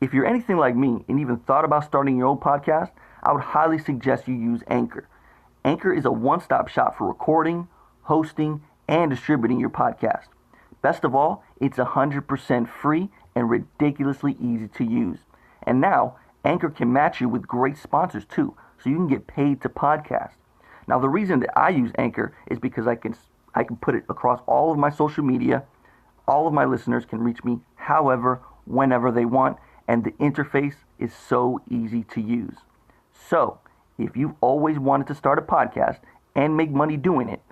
If you're anything like me and even thought about starting your own podcast, I would highly suggest you use Anchor. Anchor is a one-stop shop for recording, hosting, and distributing your podcast. Best of all, it's 100% free and ridiculously easy to use. And now, Anchor can match you with great sponsors too, so you can get paid to podcast. Now, the reason that I use Anchor is because I can put it across all of my social media. All of my listeners can reach me however, whenever they want, and the interface is so easy to use. So, if you've always wanted to start a podcast and make money doing it,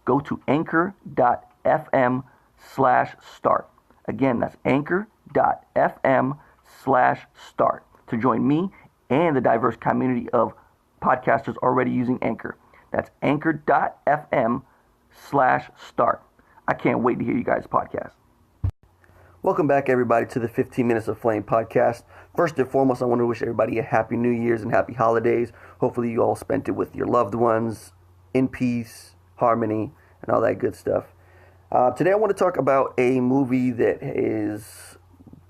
go to anchor.fm/start. Again, that's anchor.fm/start to join me and the diverse community of podcasters already using Anchor. That's anchor.fm/start. I can't wait to hear you guys' podcast. Welcome back, everybody, to the 15 Minutes of Flame podcast. First and foremost, I want to wish everybody a happy New Year's and happy holidays. Hopefully you all spent it with your loved ones in peace, harmony, and all that good stuff. Today I want to talk about a movie that is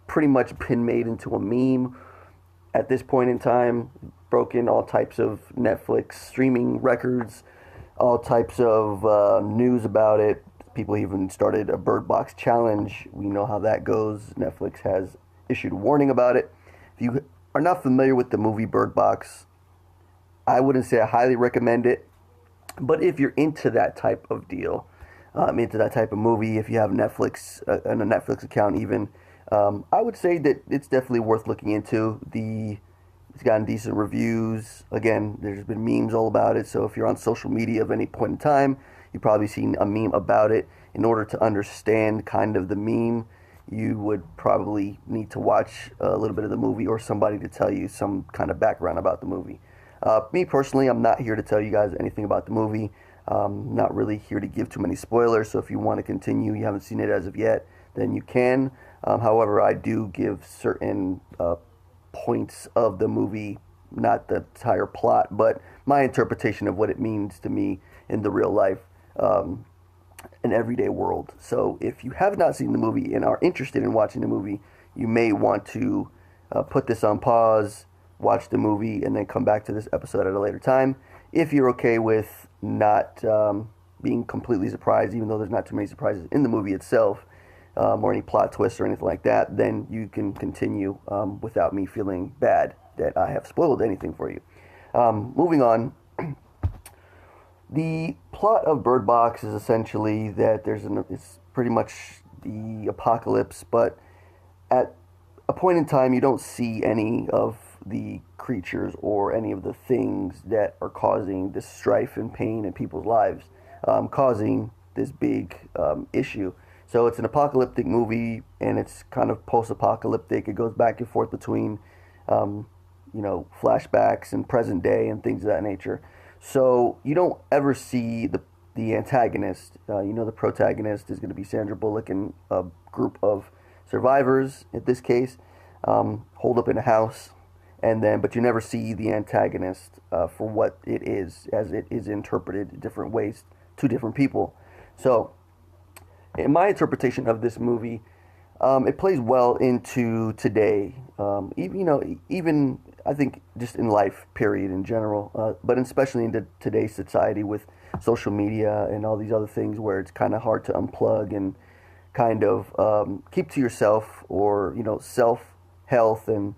pretty much been made into a meme at this point in time, broken all types of Netflix streaming records, all types of news about it. People even started a Birdbox challenge. We know how that goes. Netflix has issued a warning about it. If you are not familiar with the movie Birdbox, I wouldn't say I highly recommend it. But if you're into that type of deal, into that type of movie, if you have Netflix and a Netflix account even, I would say that it's definitely worth looking into. It's gotten decent reviews. Again, there's been memes all about it. So if you're on social media of any point in time, you've probably seen a meme about it. In order to understand kind of the meme, you would probably need to watch a little bit of the movie or somebody to tell you some kind of background about the movie. Me personally, I'm not here to tell you guys anything about the movie. Not really here to give too many spoilers. So if you want to continue, you haven't seen it as of yet, then you can. However, I do give certain points of the movie, not the entire plot, but my interpretation of what it means to me in the real life, an everyday world. So if you have not seen the movie and are interested in watching the movie, you may want to put this on pause, watch the movie, and then come back to this episode at a later time. If you're okay with not being completely surprised, even though there's not too many surprises in the movie itself, or any plot twists or anything like that, then you can continue without me feeling bad that I have spoiled anything for you. Moving on, the plot of Bird Box is essentially that it's pretty much the apocalypse, but at a point in time you don't see any of the creatures or any of the things that are causing this strife and pain in people's lives, causing this big issue. So it's an apocalyptic movie, and it's kind of post-apocalyptic. It goes back and forth between, flashbacks and present day and things of that nature. So you don't ever see the antagonist. The protagonist is going to be Sandra Bullock and a group of survivors, in this case, holed up in a house, but you never see the antagonist for what it is, as it is interpreted different ways to different people. So, in my interpretation of this movie, it plays well into today. Even I think just in life, period, in general, but especially in today's society with social media and all these other things where it's kind of hard to unplug and kind of keep to yourself, or self-health and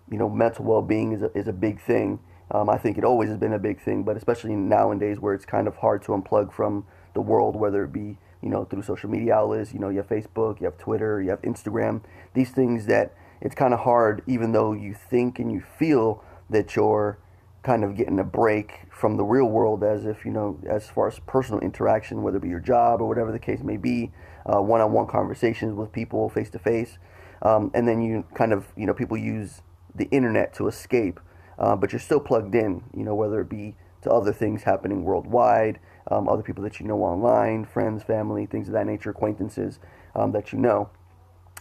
mental well-being is a big thing. I think it always has been a big thing, but especially nowadays where it's kind of hard to unplug from the world, whether it be through social media outlets. You have Facebook, you have Twitter, you have Instagram, these things that it's kind of hard, even though you think and you feel that you're kind of getting a break from the real world, as if, as far as personal interaction, whether it be your job or whatever the case may be, one-on-one conversations with people face to face. And then you kind of, people use the internet to escape, but you're still plugged in, whether it be to other things happening worldwide, other people that online, friends, family, things of that nature, acquaintances that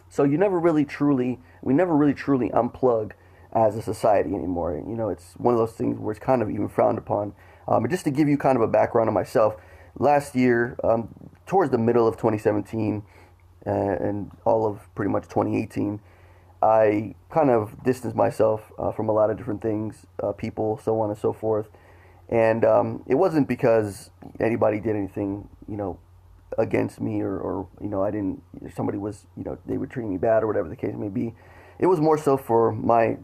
So we never really truly unplug as a society anymore. It's one of those things where it's kind of even frowned upon. But just to give you kind of a background on myself, last year, towards the middle of 2017 and all of pretty much 2018, I kind of distanced myself from a lot of different things, people, so on and so forth. And it wasn't because anybody did anything, against me, or I didn't. Somebody was, they were treating me bad or whatever the case may be. It was more so for my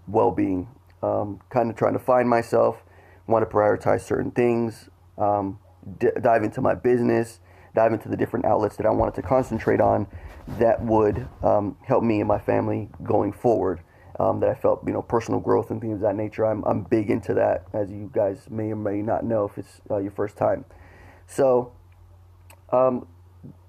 well-being, kind of trying to find myself, want to prioritize certain things, dive into my business, dive into the different outlets that I wanted to concentrate on that would help me and my family going forward. That I felt, personal growth and things of that nature. I'm big into that, as you guys may or may not know if it's your first time. So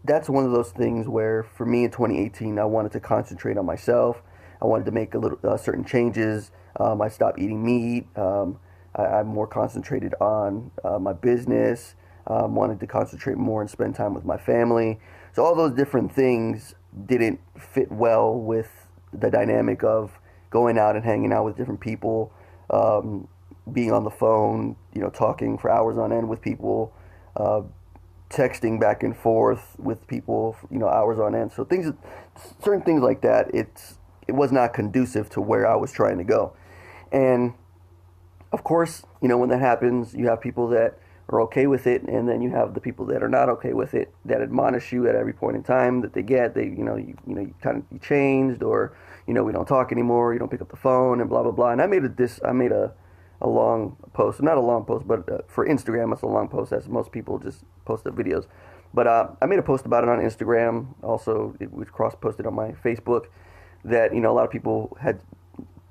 that's one of those things where, for me in 2018, I wanted to concentrate on myself. I wanted to make a little certain changes. I stopped eating meat. I'm more concentrated on my business. Wanted to concentrate more and spend time with my family. So all those different things didn't fit well with the dynamic of going out and hanging out with different people, being on the phone, talking for hours on end with people, texting back and forth with people, hours on end. So certain things like that, it was not conducive to where I was trying to go. And of course, when that happens, you have people that are okay with it, and then you have the people that are not okay with it, that admonish you at every point in time that you changed, or we don't talk anymore, you don't pick up the phone, and blah blah blah. And I made a long post, not a long post, but for Instagram, it's a long post, as most people just post the videos. But I made a post about it on Instagram. Also, it was cross-posted on my Facebook. That a lot of people I've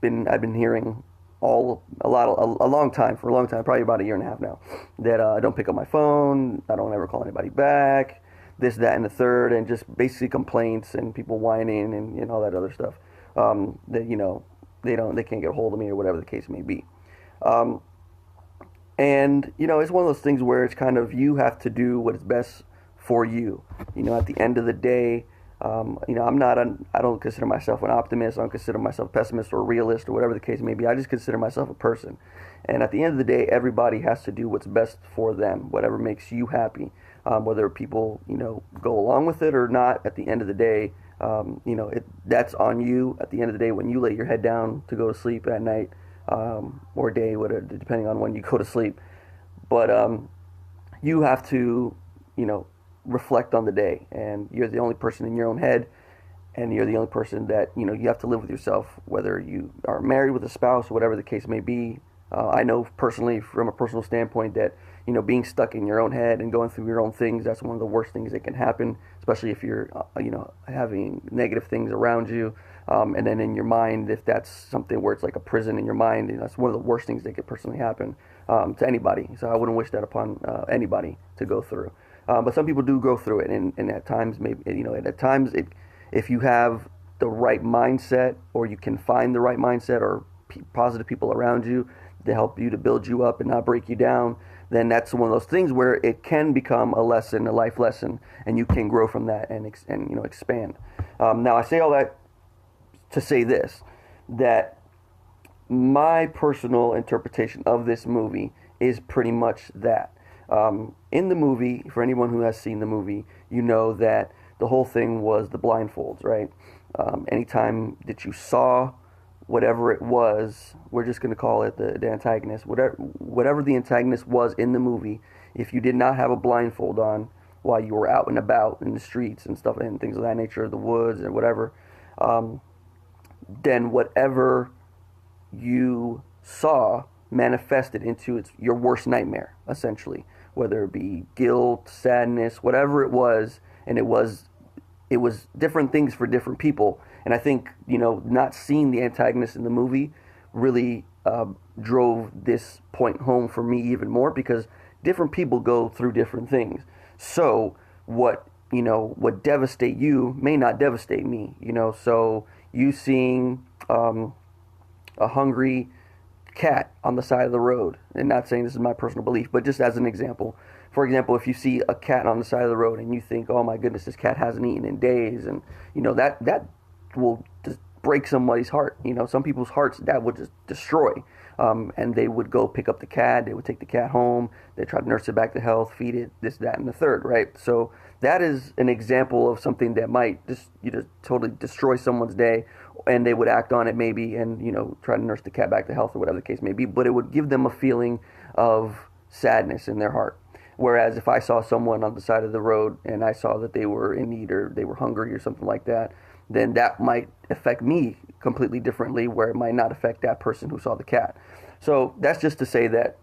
been hearing for a long time, probably about a year and a half now, that I don't pick up my phone, I don't ever call anybody back, this, that, and the third, and just basically complaints and people whining and all that other stuff. That they can't get a hold of me or whatever the case may be. And it's one of those things where it's kind of, you have to do what is best for you. At the end of the day, I don't consider myself an optimist. I don't consider myself a pessimist or a realist or whatever the case may be. I just consider myself a person. And at the end of the day, everybody has to do what's best for them, whatever makes you happy. Whether people, go along with it or not, at the end of the day, that's on you. At the end of the day, when you lay your head down to go to sleep at night, or day, whatever, depending on when you go to sleep. But you have to, reflect on the day, and you're the only person in your own head, and you're the only person that you have to live with yourself, whether you are married with a spouse or whatever the case may be. I know personally, from a personal standpoint, that being stuck in your own head and going through your own things, that's one of the worst things that can happen, especially if you're having negative things around you, and then in your mind, if that's something where it's like a prison in your mind, that's one of the worst things that could personally happen to anybody. So I wouldn't wish that upon anybody to go through. But some people do go through it, and at times, maybe if you have the right mindset, or you can find the right mindset, or positive people around you to help you, to build you up and not break you down, then that's one of those things where it can become a lesson, a life lesson, and you can grow from that and expand. Now, I say all that to say this, that my personal interpretation of this movie is pretty much that. In the movie, for anyone who has seen the movie, that the whole thing was the blindfolds, right? Anytime that you saw whatever it was, we're just going to call it the antagonist, whatever the antagonist was in the movie, if you did not have a blindfold on while you were out and about in the streets and stuff and things of that nature, the woods and whatever, then whatever you saw manifested into your worst nightmare, essentially, whether it be guilt, sadness, whatever it was. And it was different things for different people. And I think, not seeing the antagonist in the movie really drove this point home for me even more, because different people go through different things. So what devastate you may not devastate me, so you seeing a hungry cat on the side of the road, and not saying this is my personal belief, but just as an example. For example, if you see a cat on the side of the road and you think, oh my goodness, this cat hasn't eaten in days, and that will just break somebody's heart. Some people's hearts that would just destroy. And they would go pick up the cat. They would take the cat home. They try to nurse it back to health, feed it, this, that, and the third, right? So that is an example of something that might just totally destroy someone's day, and they would act on it maybe, and try to nurse the cat back to health or whatever the case may be. But it would give them a feeling of sadness in their heart. Whereas if I saw someone on the side of the road and I saw that they were in need or they were hungry or something like that, then that might affect me completely differently, where it might not affect that person who saw the cat. So that's just to say that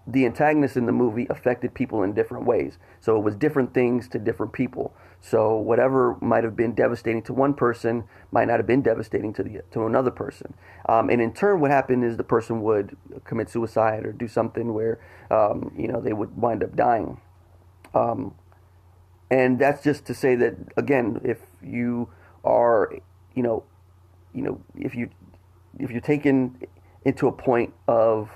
the antagonist in the movie affected people in different ways. So it was different things to different people. So whatever might have been devastating to one person might not have been devastating to another person. And in turn, what happened is the person would commit suicide or do something where they would wind up dying. And that's just to say that, again, if you are, if you're taken into a point of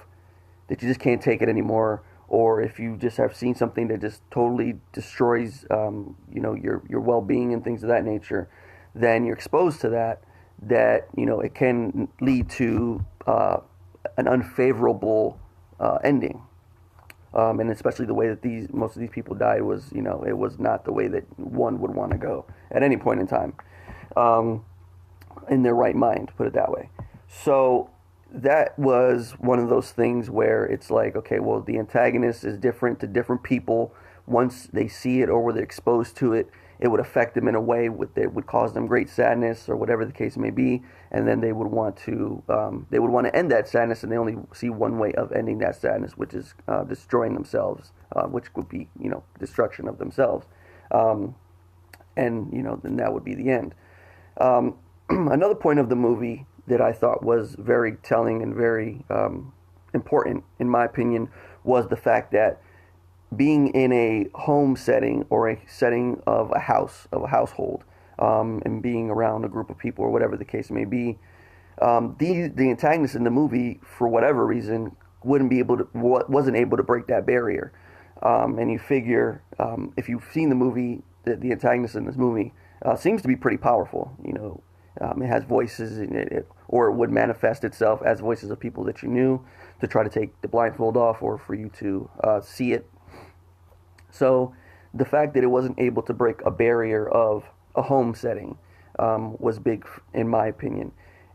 that you just can't take it anymore, or if you just have seen something that just totally destroys, your well-being and things of that nature, then you're exposed to that, it can lead to an unfavorable ending. And especially the way that most of these people died was, it was not the way that one would want to go at any point in time, in their right mind, put it that way. So that was one of those things where it's like, okay, well, the antagonist is different to different people. Once they see it or were they exposed to it, it would affect them in a way that would cause them great sadness or whatever the case may be, and then they would want to end that sadness, and they only see one way of ending that sadness, which is destroying themselves, which would be destruction of themselves, and then that would be the end. Another point of the movie that I thought was very telling and very important, in my opinion, was the fact that being in a home setting or a setting of a household, and being around a group of people or whatever the case may be, the antagonist in the movie, for whatever reason, wasn't able to break that barrier. And you figure, if you've seen the movie, the antagonist in this movie seems to be pretty powerful. It has voices in it, or it would manifest itself as voices of people that you knew, to try to take the blindfold off or for you to see it. So the fact that it wasn't able to break a barrier of a home setting was big, in my opinion.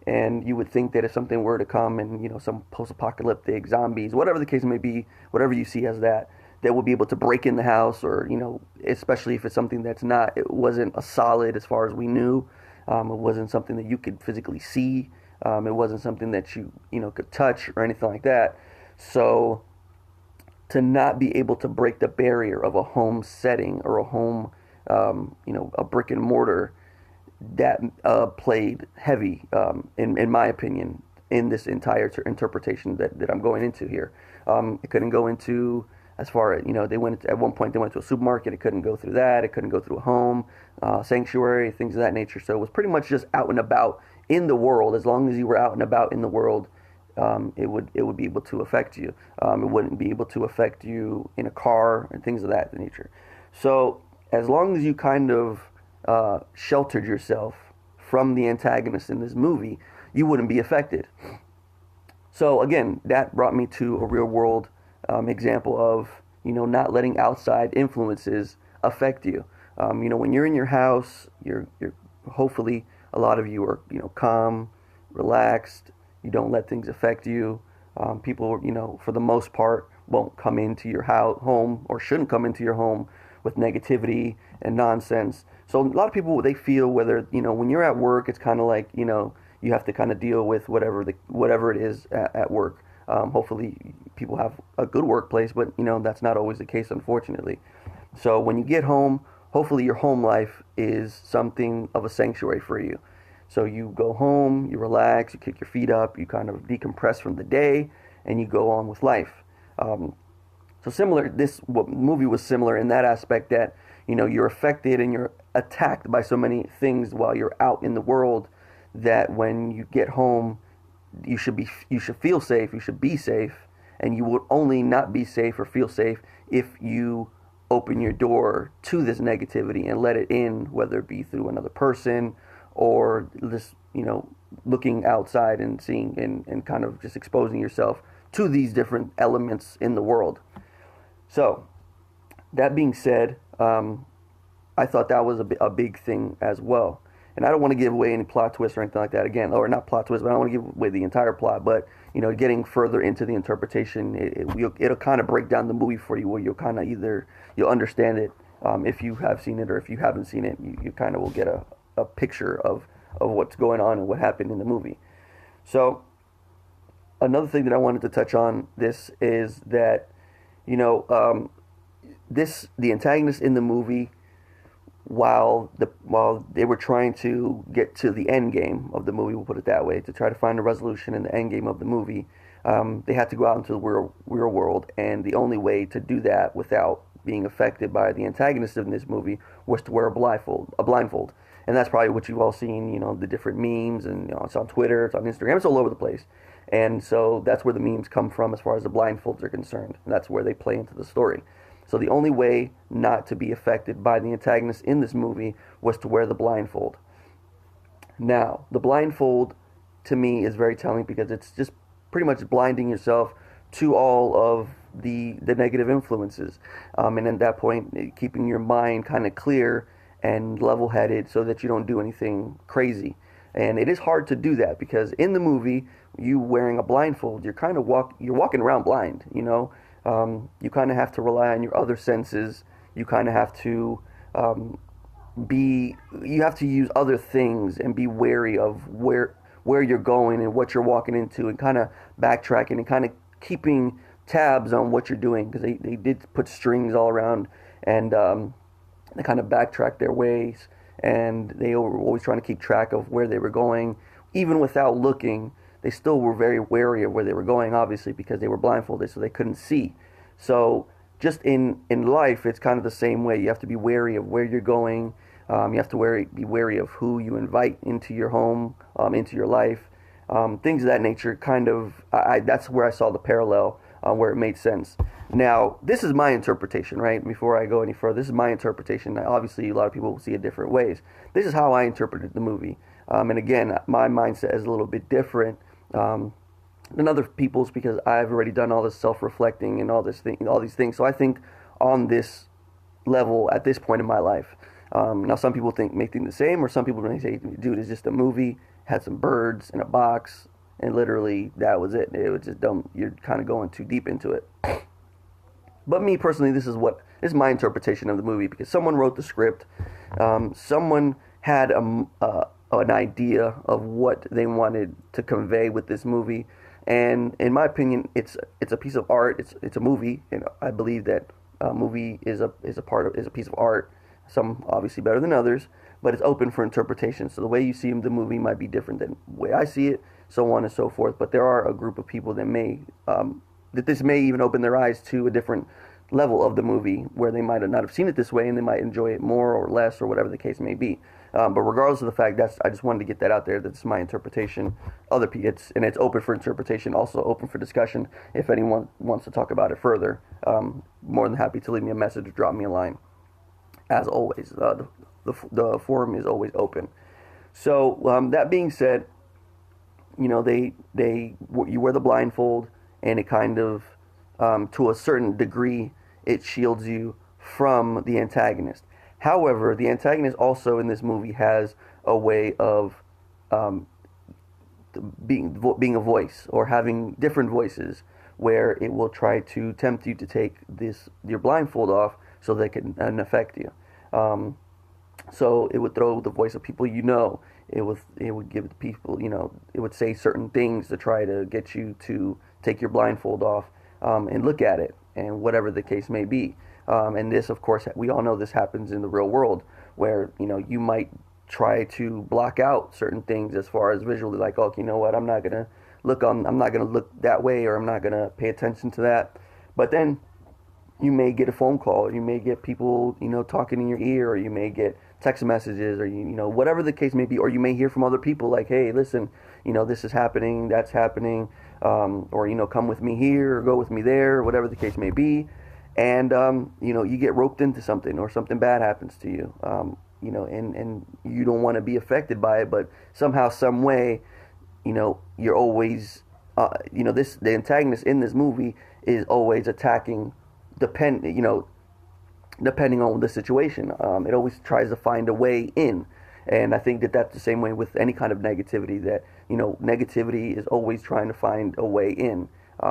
And you would think that if something were to come and, some post-apocalyptic zombies, whatever the case may be, whatever you see as that would be able to break in the house, or, especially if it's something it wasn't a solid as far as we knew. It wasn't something that you could physically see. It wasn't something that you could touch or anything like that. So to not be able to break the barrier of a home setting or a home, a brick and mortar, that played heavy, in my opinion, in this entire interpretation that I'm going into here. It couldn't go into, as far as, at one point they went to a supermarket. It couldn't go through that. It couldn't go through a home, sanctuary, things of that nature. So it was pretty much just out and about in the world. As long as you were out and about in the world, it would be able to affect you. It wouldn't be able to affect you in a car and things of that nature. So as long as you kind of sheltered yourself from the antagonist in this movie, you wouldn't be affected. So again, that brought me to a real world example of not letting outside influences affect you. When you're in your house, you're hopefully, a lot of you are calm, relaxed. You don't let things affect you. People, for the most part, won't come into your home, or shouldn't come into your home, with negativity and nonsense. So a lot of people, they feel whether, when you're at work, it's kind of like, you have to kind of deal with whatever it is at work. Hopefully people have a good workplace, but that's not always the case, unfortunately. So when you get home, hopefully your home life is something of a sanctuary for you. So you go home, you relax, you kick your feet up, you kind of decompress from the day, and you go on with life. So similar, this movie was similar in that aspect that, you're affected and you're attacked by so many things while you're out in the world, that when you get home, you should feel safe, you should be safe, and you will only not be safe or feel safe if you open your door to this negativity and let it in, whether it be through another person or this, looking outside and seeing and kind of just exposing yourself to these different elements in the world. So, that being said, I thought that was a big thing as well. And I don't want to give away any plot twists or anything like that again, or not plot twists, but I don't want to give away the entire plot. But, getting further into the interpretation, it'll kind of break down the movie for you, where you'll understand it if you have seen it, or if you haven't seen it, you kind of will get a picture of what's going on and what happened in the movie. So, another thing that I wanted to touch on this is that, the antagonist in the movie, while they were trying to get to the end game of the movie, we'll put it that way, to try to find a resolution in the end game of the movie, they had to go out into the real world, and the only way to do that without being affected by the antagonist in this movie was to wear a blindfold. And that's probably what you've all seen, the different memes, and it's on Twitter, it's on Instagram, it's all over the place. And so that's where the memes come from as far as the blindfolds are concerned, and that's where they play into the story. So the only way not to be affected by the antagonist in this movie was to wear the blindfold. Now, the blindfold to me is very telling, because it's just pretty much blinding yourself to all of the negative influences. And at that point, keeping your mind kind of clear and level-headed so that you don't do anything crazy. And it is hard to do that, because in the movie, you wearing a blindfold, you're kind of walking around blind, you kind of have to rely on your other senses. You kind of have to use other things and be wary of where you're going and what you're walking into, and kind of backtracking and kind of keeping tabs on what you're doing, because they did put strings all around, and they kind of backtracked their ways, and they were always trying to keep track of where they were going. Even without looking, they still were very wary of where they were going, obviously, because they were blindfolded, so they couldn't see. So just in life, it's kind of the same way. You have to be wary of where you're going. You have to be wary of who you invite into your home, into your life. Things of that nature. That's where I saw the parallel, where it made sense. Now, this is my interpretation, right? Before I go any further, this is my interpretation. Now, obviously, a lot of people will see it different ways. This is how I interpreted the movie. And again, my mindset is a little bit different than other people's, because I've already done all this self-reflecting and all these things. So I think on this level at this point in my life. Now, some people may think the same, or some people may say, dude, it's just a movie, had some birds in a box, and literally that was it. It was just dumb. You're kind of going too deep into it. But me personally, this is my interpretation of the movie, because someone wrote the script. Someone had an idea of what they wanted to convey with this movie, and in my opinion, it's a piece of art. It's a movie, and I believe that a movie is a piece of art. Some obviously better than others, but it's open for interpretation. So the way you see the movie might be different than the way I see it, so on and so forth. But there are a group of people that this may even open their eyes to a different level of the movie, where they might not have seen it this way, and they might enjoy it more or less, or whatever the case may be. But regardless of the fact, I just wanted to get that out there. That's my interpretation. It's open for interpretation, also open for discussion. If anyone wants to talk about it further, more than happy to leave me a message or drop me a line. As always, the forum is always open. So that being said, you wear the blindfold, and it kind of, to a certain degree, it shields you from the antagonist. However, the antagonist also in this movie has a way of being a voice, or having different voices, where it will try to tempt you to take your blindfold off so they can affect you. So it would throw the voice of people It would give the people, it would say certain things to try to get you to take your blindfold off and look at it, and whatever the case may be. And this, of course, we all know this happens in the real world, where, you might try to block out certain things as far as visually, like, oh, you know what, I'm not going to look that way, or I'm not going to pay attention to that. But then you may get a phone call, or you may get people, talking in your ear, or you may get text messages, or, whatever the case may be, or you may hear from other people like, hey, listen, this is happening, that's happening, or, come with me here, or go with me there, or whatever the case may be. And, you get roped into something, or something bad happens to you, and you don't want to be affected by it, but somehow, some way, you're always, the antagonist in this movie is always attacking, depending on the situation. It always tries to find a way in. And I think that that's the same way with any kind of negativity, that, negativity is always trying to find a way in.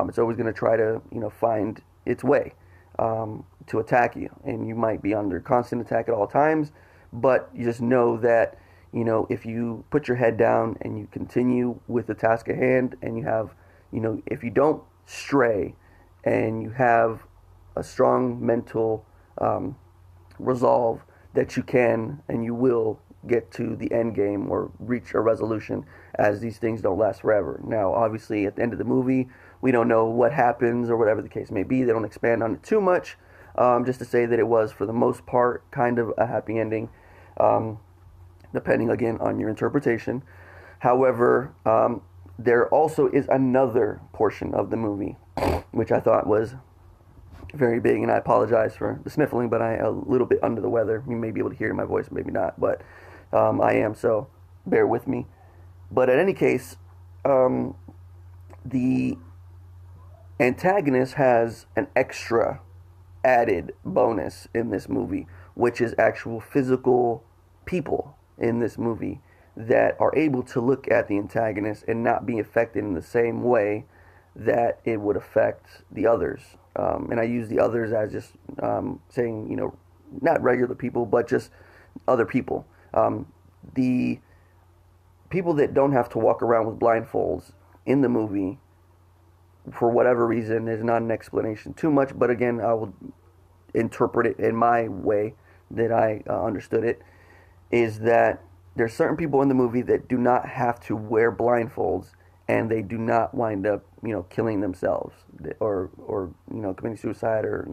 It's always going to try to, find its way to attack you. And you might be under constant attack at all times, but you just know that, if you put your head down and you continue with the task at hand, and you have, if you don't stray and you have a strong mental resolve, that you can and you will get to the end game or reach a resolution, as these things don't last forever. Now, obviously, at the end of the movie, we don't know what happens or whatever the case may be. They don't expand on it too much, just to say that it was, for the most part, kind of a happy ending, depending, again, on your interpretation. However, there also is another portion of the movie, which I thought was very big, and I apologize for the sniffling, but I am a little bit under the weather. You may be able to hear it in my voice, maybe not, but I am, so bear with me. But in any case, the antagonist has an extra added bonus in this movie, which is actual physical people in this movie that are able to look at the antagonist and not be affected in the same way that it would affect the others. And I use the others as just saying, not regular people, but just other people. The people that don't have to walk around with blindfolds in the movie, for whatever reason, there's not an explanation too much, but again, I will interpret it in my way that I understood it, is that there's certain people in the movie that do not have to wear blindfolds, and they do not wind up, killing themselves or committing suicide, or,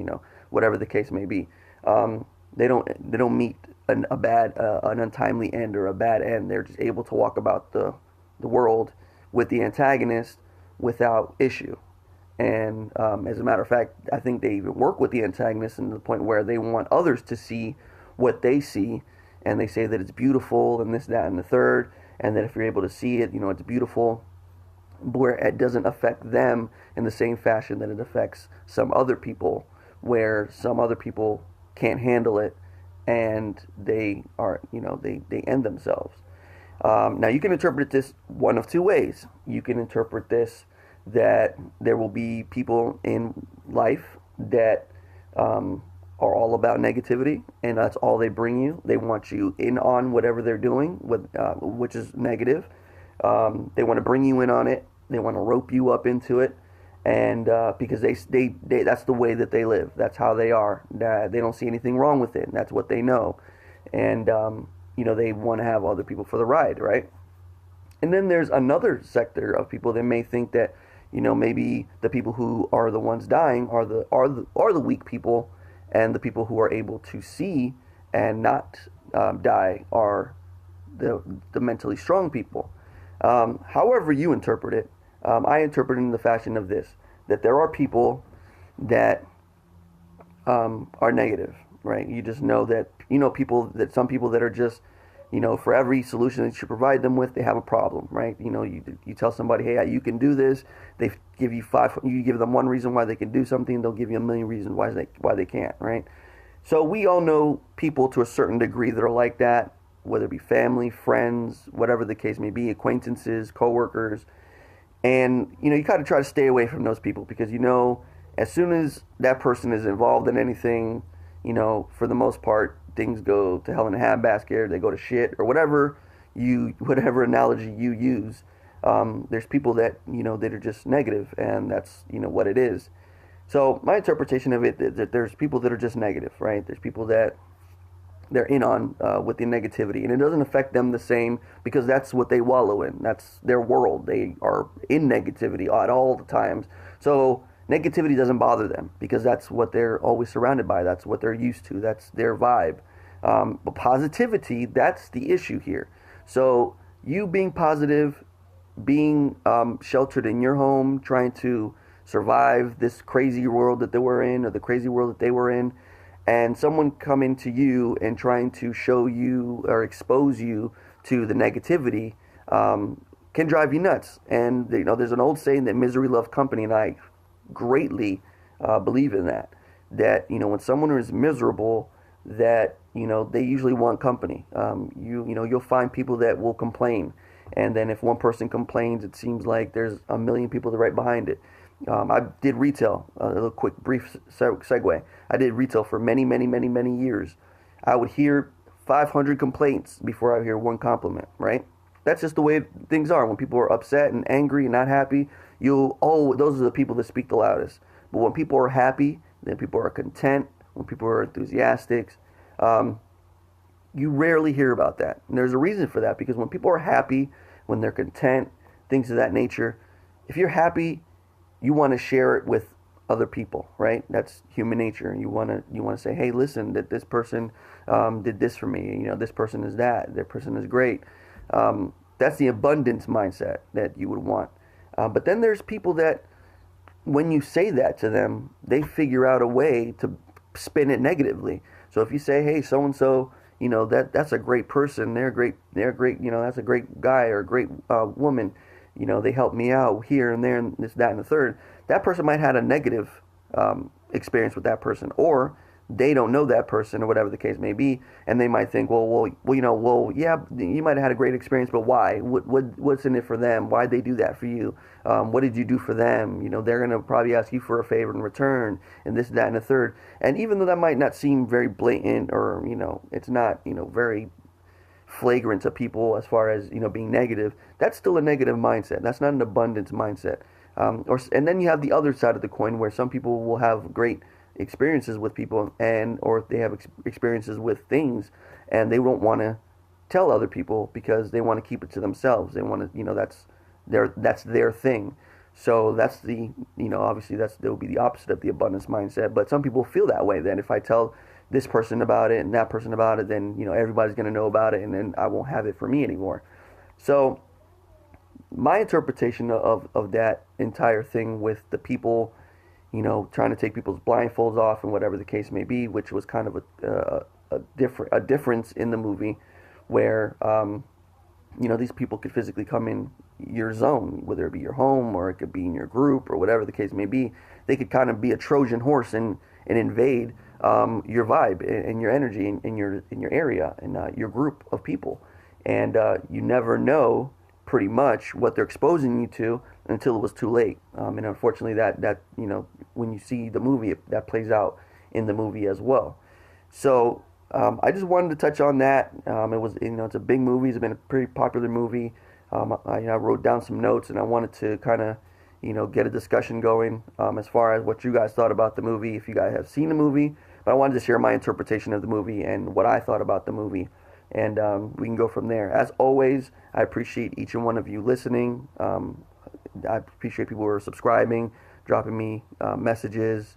whatever the case may be. They don't meet an untimely end or a bad end. They're just able to walk about the world with the antagonist without issue. And as a matter of fact, I think they even work with the antagonist to the point where they want others to see what they see, and they say that it's beautiful and this, that, and the third, and that if you're able to see it, it's beautiful, where it doesn't affect them in the same fashion that it affects some other people, where some other people can't handle it and they are, they end themselves. Now, you can interpret this one of two ways. You can interpret this that there will be people in life that are all about negativity, and that's all they bring you. They want you in on whatever they're doing, which is negative. They want to bring you in on it. They want to rope you up into it, and because they that's the way that they live. That's how they are. They don't see anything wrong with it. That's what they know, and they want to have other people for the ride, right? And then there's another sector of people that may think that maybe the people who are the ones dying are the weak people, and the people who are able to see and not die are the mentally strong people. However you interpret it, I interpret it in the fashion of this, that there are people that are negative, right? You just know that, some people that are just, for every solution that you provide them with, they have a problem, right? You tell somebody, hey, you can do this. They give you you give them one reason why they can do something, they'll give you a million reasons why they can't, right? So we all know people to a certain degree that are like that, whether it be family, friends, whatever the case may be, acquaintances, coworkers. And, you kind of try to stay away from those people because, as soon as that person is involved in anything, for the most part, things go to hell in a handbasket, or they go to shit, or whatever analogy you use. There's people that, that are just negative, and that's, what it is. So my interpretation of it is that there's people that are just negative, right? There's people that they're in on with the negativity, and it doesn't affect them the same because that's what they wallow in. That's their world. They are in negativity at all the times. So negativity doesn't bother them because that's what they're always surrounded by. That's what they're used to. That's their vibe. But positivity, that's the issue here. So you being positive, being sheltered in your home, trying to survive this crazy world that they were in, or the crazy world that they were in, and someone coming to you and trying to show you or expose you to the negativity, can drive you nuts. And there's an old saying that misery loves company, and I greatly believe in that. That when someone is miserable, that they usually want company. You'll find people that will complain, and then if one person complains, it seems like there's a million people right behind it. I did retail. A little quick, brief segue. I did retail for many, many, many, many years. I would hear 500 complaints before I hear one compliment. Right? That's just the way things are. When people are upset and angry and not happy, those are the people that speak the loudest. But when people are happy, then people are content. When people are enthusiastic, you rarely hear about that. And there's a reason for that, because when people are happy, when they're content, things of that nature, if you're happy, you want to share it with other people, right? That's human nature. You want to say, hey, listen, that this person did this for me. This person is that. That person is great. That's the abundance mindset that you would want. But then there's people that, when you say that to them, they figure out a way to spin it negatively. So if you say, hey, so and so, that's a great person. They're great. That's a great guy or a great woman. They helped me out here and there and this, that, and the third. That person might have had a negative experience with that person, or they don't know that person, or whatever the case may be, and they might think, yeah, you might have had a great experience, but why? What's in it for them? Why'd they do that for you? What did you do for them? They're gonna probably ask you for a favor in return, and this, that, and the third. And even though that might not seem very blatant, or it's not very flagrant to people as far as being negative, that's still a negative mindset. That's not an abundance mindset. And then you have the other side of the coin, where some people will have great experiences with people, or they have experiences with things, and they don't want to tell other people because they want to keep it to themselves. They want to, that's their thing. So that's obviously that will be the opposite of the abundance mindset. But some people feel that way. Then if I tell this person about it and that person about it, then everybody's going to know about it, and then I won't have it for me anymore. So my interpretation of that entire thing with the people, trying to take people's blindfolds off and whatever the case may be, which was kind of a difference in the movie, where these people could physically come in your zone, whether it be your home or it could be in your group or whatever the case may be. They could kind of be a Trojan horse and invade your vibe and your energy in your area and your group of people, and you never know pretty much what they're exposing you to until it was too late. And unfortunately, that when you see the movie, that plays out in the movie as well. So I just wanted to touch on that. It was it's a big movie. It's been a pretty popular movie. I wrote down some notes, and I wanted to kind of get a discussion going as far as what you guys thought about the movie, if you guys have seen the movie. But I wanted to share my interpretation of the movie and what I thought about the movie. And we can go from there. As always, I appreciate each and one of you listening. I appreciate people who are subscribing, dropping me messages,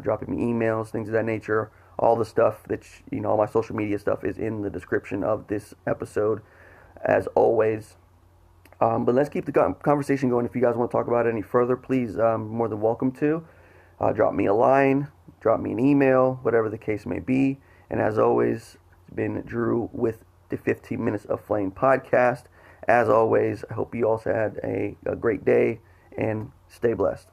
dropping me emails, things of that nature. All the stuff that, all my social media stuff is in the description of this episode, as always. But let's keep the conversation going. If you guys want to talk about it any further, please, more than welcome to. Drop me a line, drop me an email, whatever the case may be. And as always, been Drew with the 15 Minutes of Flame podcast. As always, I hope you also had a great day, and stay blessed.